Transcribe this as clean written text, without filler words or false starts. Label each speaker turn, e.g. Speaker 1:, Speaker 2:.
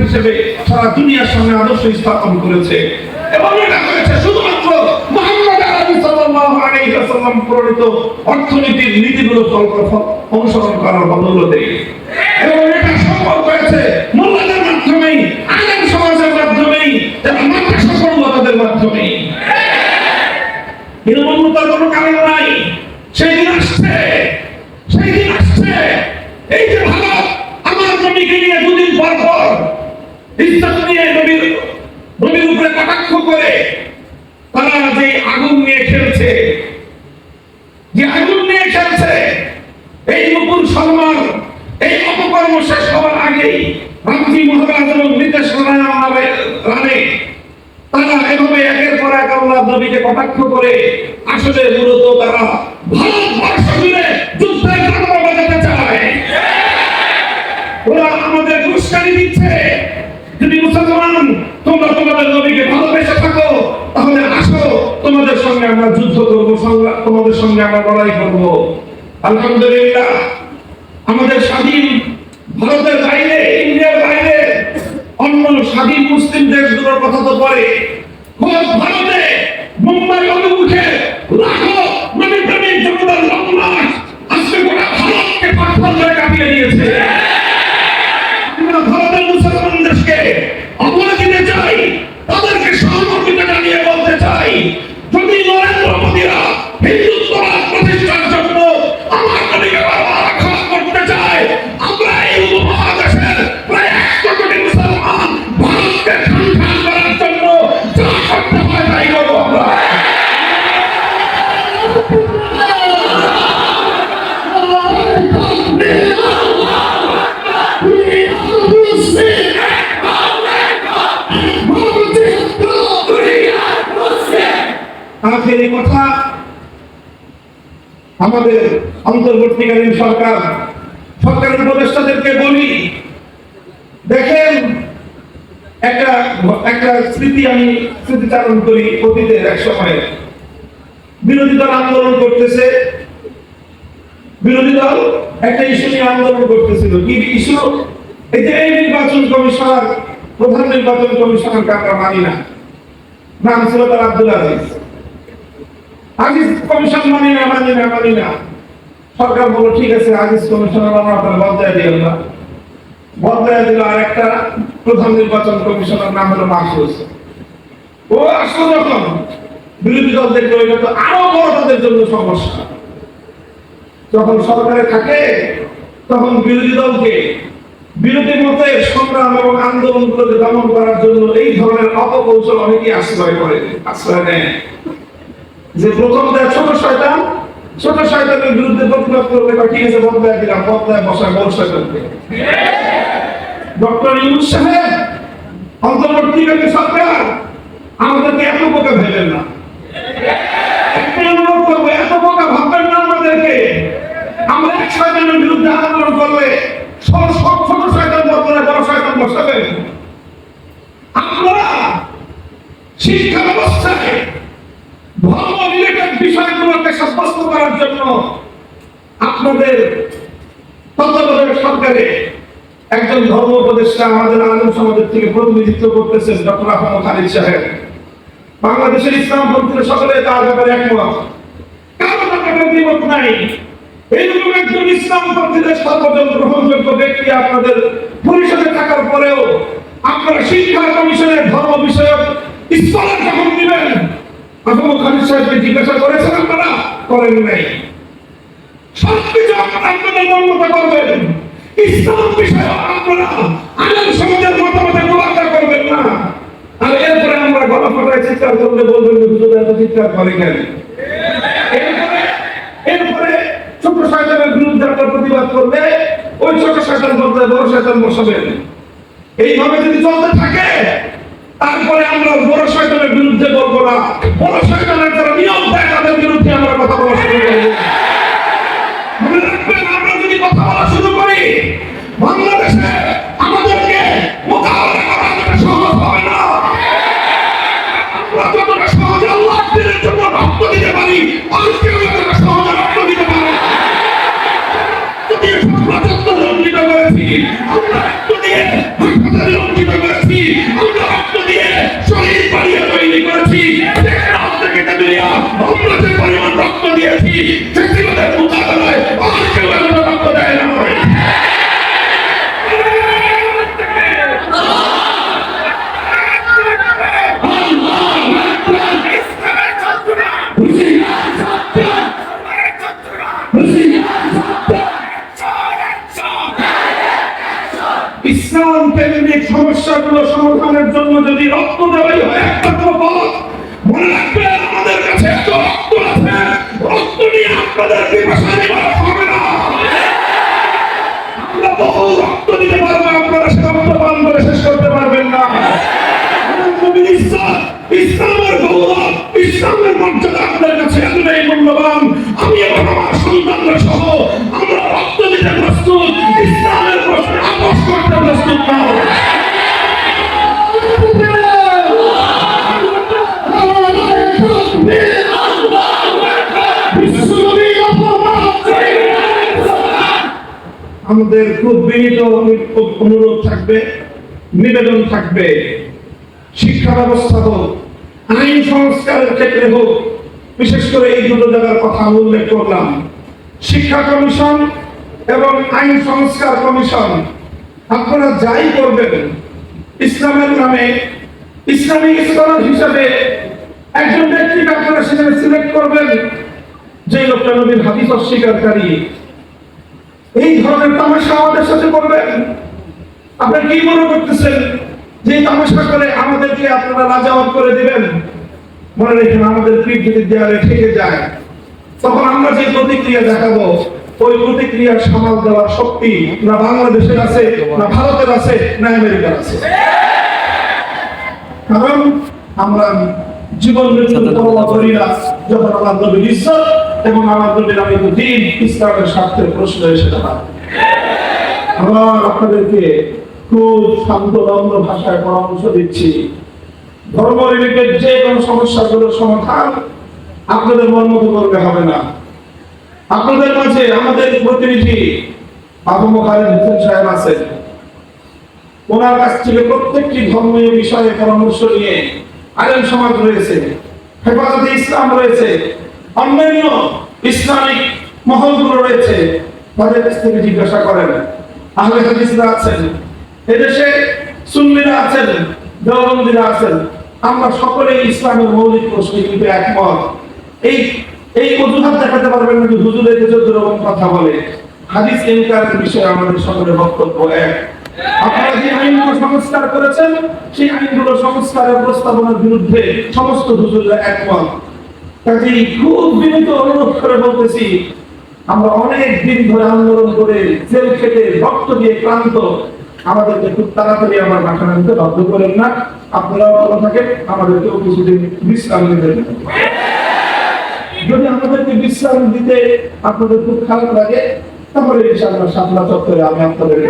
Speaker 1: হিসেবে সারা দুনিয়ার সামনে আদর্শ স্থাপন করেছে এবং এটা করেছে শুধুমাত্র মুহাম্মদ আরবি সাল্লাল্লাহু আলাইহি ওয়াসাল্লাম প্রণীত অর্থনীতির নীতিগুলো অনুসরণ করার বদৌলতে। এবং এটা সম্ভব হয়েছে মোল্লাদের মাধ্যমেই, আলেম সমাজের মাধ্যমেই, যারা মাদ্রাসা পড়ুয়া তাদের মাধ্যমেই। হীনমন্যতার কোনো কারণ নাই। সেই দিন আসছে, সেই দিন আসছে। এই যে ভারত আমার নবীকে নিয়ে দুদিন পর পর ইজ্জত নিয়ে নবীর উপরে কটাক্ষ করে তারা যে আগুন নিয়ে খেলছে, যে আগুন নিয়ে খেলছে, এই নতুন সম্মান, এই অপকর্ম শেষ হওয়ার আগেই রামজি মহারাজ এবং নিতেশ রানে তারা এভাবে একের পর এক আল্লাহ নবীকে কটাক্ষ করে আসলে মূলত তারা ভারতবর্ষ জুড়ে যুদ্ধের ঘটনা বাজাতে চায়। ওরা আমাদের উস্কানি দিচ্ছে। যদি মুসলমান তোমরা তোমাদের নবীকে ভালোবেসে থাকো তাহলে আসো, তোমাদের সঙ্গে আমরা যুদ্ধ করবো, তোমাদের সঙ্গে আমরা লড়াই করবো। আলহামদুলিল্লাহ, আমাদের স্বাধীন ভারতের বাইরে, ইন্ডিয়ার বাইরে অন্য স্বাধীন মুসলিম দেশগুলোর কথা তো পরে, ভারতে মুম্বাই অভিমুখে লাখো নবী প্রেমিক জনতার লম্বাস আজকে গোটা ভারতকে পাথর করে কাঁপিয়ে দিয়েছে। আমরা ভারতের মুসলমান দেশকে অপরাধ দিতে চাই, তাদেরকে সহমর্মিতা জানিয়ে বলতে চাই, যদি নরেন্দ্র মোদীরা হিন্দুত্ববাদ প্রতিষ্ঠার জন্য আমার নবীকে আঘাত করতে চায়, আমরা এই উপমহাদেশের প্রায় 100 কোটি মুসলমান ভারতকে সন্ধান করার জন্য যা করতে হয় তাই করবো আমরা। আখেরি কথা, আমাদের অন্তর্বর্তীকালীন সরকারের উপদেষ্টাদেরকে বলি, দেখেন একটা আমি স্মৃতিচারণ করি অতীতের এক সময়ে। বিরোধী দল আন্দোলন করতেছে, বিরোধী দল একটা ইস্যু নিয়ে আন্দোলন করতেছিল। কি ইস্যু? এই যে এই নির্বাচন কমিশনার, প্রধান নির্বাচন কমিশনারকে আমরা মানি না, নাম ছিল তার আব্দুল আজিজ কমিশন মানি না। সরকার বলল ঠিক আছে, আজিজ কমিশনার আমরা আপনার বদলায় দিল, আর একটা প্রধান নির্বাচন কমিশনার নাম হলো মাহফুজ। ও আসলে যখন বিরোধী দল দেখলো এটা তো আরো বড় তাদের জন্য সমস্যা, যখন সরকারে থাকে তখন বিরোধী দলকে বিরোধী মতের সংগ্রাম এবং আন্দোলনগুলোকে দমন করার জন্য এই ধরনের অপকৌশল অনেকেই আশ্রয় নেয়। যে প্রথম দেয় ছোট শয়তানের বিরুদ্ধে প্রতিবাদ করবে, ঠিক আছে বদলায় দিলাম, বদলায় বসায় বড় শয়তানকে। ডক্টর ইউনূস সাহেব, অন্তর্বর্তীকালীন সরকার, আমাদেরকে এত বোকা ভেবেন না। একটা অনুরোধ করবো, এত বোকা ভাববেন না আমাদেরকে। আমরা এক শয়তানের বিরুদ্ধে আন্দোলন করলে সব ছোট শয়তান বদলায় বড় শয়তান বসাবেন। আমরা শিক্ষা ব্যবস্থায় ধর্ম রিলেটেড বিষয়গুলোকে সাব্যস্ত করার জন্য আপনাদের তত্ত্বাবধায়ক সরকারে একজন ধর্ম উপদেষ্টা আমাদের আলেম সমাজের থেকে প্রতিনিধিত্ব করতেছেন, ডক্টর আহমদ খালিদ সাহেব। বাংলাদেশের ইসলামপন্থীরা সকলে তার ব্যাপারে একমত, কারো ব্যাপারে দ্বিমত নাই। এইরকম একজন ইসলামপন্থীদের সর্বজন গ্রহণযোগ্য ব্যক্তি আপনাদের পরিষদে থাকার পরেও আপনারা শিক্ষা কমিশনের ধর্ম বিষয়ক স্কলার যখন দিবেন, আহমদ খালিদ সাহেবকে জিজ্ঞাসা করেছেন আপনারা? করেন নাই। সবকিছু আপনারা আপনাদের মতো করবেন, ইসলাম বিষয়ে আপনারা আলেম সমাজের মতামতে গোলাটা করবেন না। আর এরপরে আমরা গলা ফাটায় চিৎকার করলে বলবেন হুজুর এত চিৎকার করে কেন? এরপরে ছোট শয়তানের বিরুদ্ধে আপনারা প্রতিবাদ করলে ওই ছোট শয়তান বদলায় বড় শয়তান বসাবেন। এইভাবে যদি চলতে থাকে তারপরে আমরা বড় শয়তানের বিরুদ্ধে বলবো না, বড় শয়তানের যারা নিয়ম দেয় তাদের বিরুদ্ধে আমরা কথা বলা শুরু করবো। মনে রাখবেন, আমরা যদি কথা বলা শুরু করি বাংলাদেশে আমাদেরকে মোকাবিলা করা এতটা সহজ হবে না। আমরা যতটা সহজে আল্লাহ দিনের জন্য রক্ত দিতে পারি, আজকেও যতটা সহজে রক্ত দিতে পারি। যদি আমরা যত্ন লঙ্ঘিত করেছি, আমরা একটু দিয়ে হাসপাতালে লঙ্ঘিত আমরা রক্ত দিয়ে শহীদ বাড়িয়ে তৈরি করেছি। আমরা যে পরিমাণ রক্ত দিয়েছি ফ্যাসিবাদের মোকাবেলায় আর কেউ এত রক্ত দেয় না। ইসলাম কেন্দ্রিক সমস্যাগুলো সমাধানের জন্য যদি রক্ত দেওয়াই হয় একমাত্র পথ, মনে রাখবেন আমাদের কাছে এত রক্ত আছে, রক্ত নিয়ে আপনাদের পিপাসা নিবারণ হবে না। আমরা বহু রক্ত দিতে পারবো, আপনারা সে রক্ত পান করে শেষ করতে পারবেন না। ইসলামের গৌরব, ইসলামের মর্যাদা আপনাদের কাছে এতটাই মূল্যবান, আমি এবং আমার সন্তানরা সহ আমরা রক্ত দিতে প্রস্তুত, ইসলামের প্রশ্নে আপোষ করতে প্রস্তুত না। আমাদের খুব বিনীত অনুরোধ থাকবে, নিবেদন থাকবে, শিক্ষা ব্যবস্থা হোক, আইন সংস্কারের ক্ষেত্রে হোক, বিশেষ করে এই দুটো জায়গার কথা আমি উল্লেখ করলাম, শিক্ষা কমিশন এবং আইন সংস্কার কমিশন, আপনারা যাই করবেন ইসলামের নামে ইসলামিক স্কলার হিসাবে একজন ব্যক্তিকে আপনারা সেখানে সিলেক্ট করবেন যে লোকটা নবীর হাদিস অস্বীকারী। এই ধরনের তামাশা আমাদের সাথে করবেন? আপনারা কি মনে করতেছেন যে তামাশা করে আমাদেরকে আপনারা লাজাওয়াত করে দিবেন? মনে রেখেন, আমাদের পিঠ যদি দেয়ালে ঠেকে যায় তখন আমরা যে প্রতিক্রিয়া দেখাবো, ওই প্রতিক্রিয়ার সামাল দেওয়ার শক্তি না বাংলাদেশের আছে, না ভারতের আছে, না আমেরিকার আছে। কারণ আমরা জীবন মৃত্যুর পরোয়া করি না যখন আমার নবীর ইজ্জত এবং আমার নবীর আমিত দ্বীন ইসলামের স্বার্থের প্রশ্ন এসে দাঁড়ায়। আমার আপনাদেরকে খুব শান্ত নম্র ভাষায় পরামর্শ দিচ্ছি, ধর্ম রিলেটেড যে কোনো সমস্যাগুলোর সমাধান আপনাদের মন মতো করতে হবে না। আপনাদের মাঝে আমাদের প্রতিনিধি আবু মুখারিম হোসেন সাহেব আছেন, ওনার কাছ থেকে প্রত্যেকটি ধর্মীয় বিষয়ে পরামর্শ নিয়ে আলেম সমাজ রয়েছে, হেফাজতে ইসলাম রয়েছে, অন্যান্য ইসলামিক মহলগুলো রয়েছে, তাদের কাছ থেকে জিজ্ঞাসা করেন। আহলে হাদিসরা আছেন, এদেশে সুন্নিরা আছেন, দেওবন্দিরা আছেন, আমরা সকলেই ইসলামের মৌলিক প্রশ্নে কিন্তু একমত। এই অজুহাত দেখাতে পারবেন না যে হুজুরের 14 রকম কথা বলে। হাদিস ইনকারের বিষয়ে আমাদের সকলের বক্তব্য এক। আপনারা যে আইনগুলো সংস্কার করেছেন সেই আইনগুলো সংস্কারের প্রস্তাবনার বিরুদ্ধে সমস্ত হুজুররা একমত। কাজেই খুব বিনীত অনুরোধ করে বলতেছি, আমরা অনেক দিন ধরে আন্দোলন করে জেল খেটে রক্ত দিয়ে ক্লান্ত, আমাদেরকে খুব তাড়াতাড়ি আমার বাসা নিতে বাধ্য করেন না। আপনারাও ভালো থাকেন, আমাদেরকেও কিছুদিন বিশ্রাম নিতে দেন। যদি আমাদেরকে বিশ্রাম দিতে আপনাদের খুব খারাপ লাগে তাহলে ইনশাআল্লাহ শাপলা চত্বরে আমি আপনাদেরকে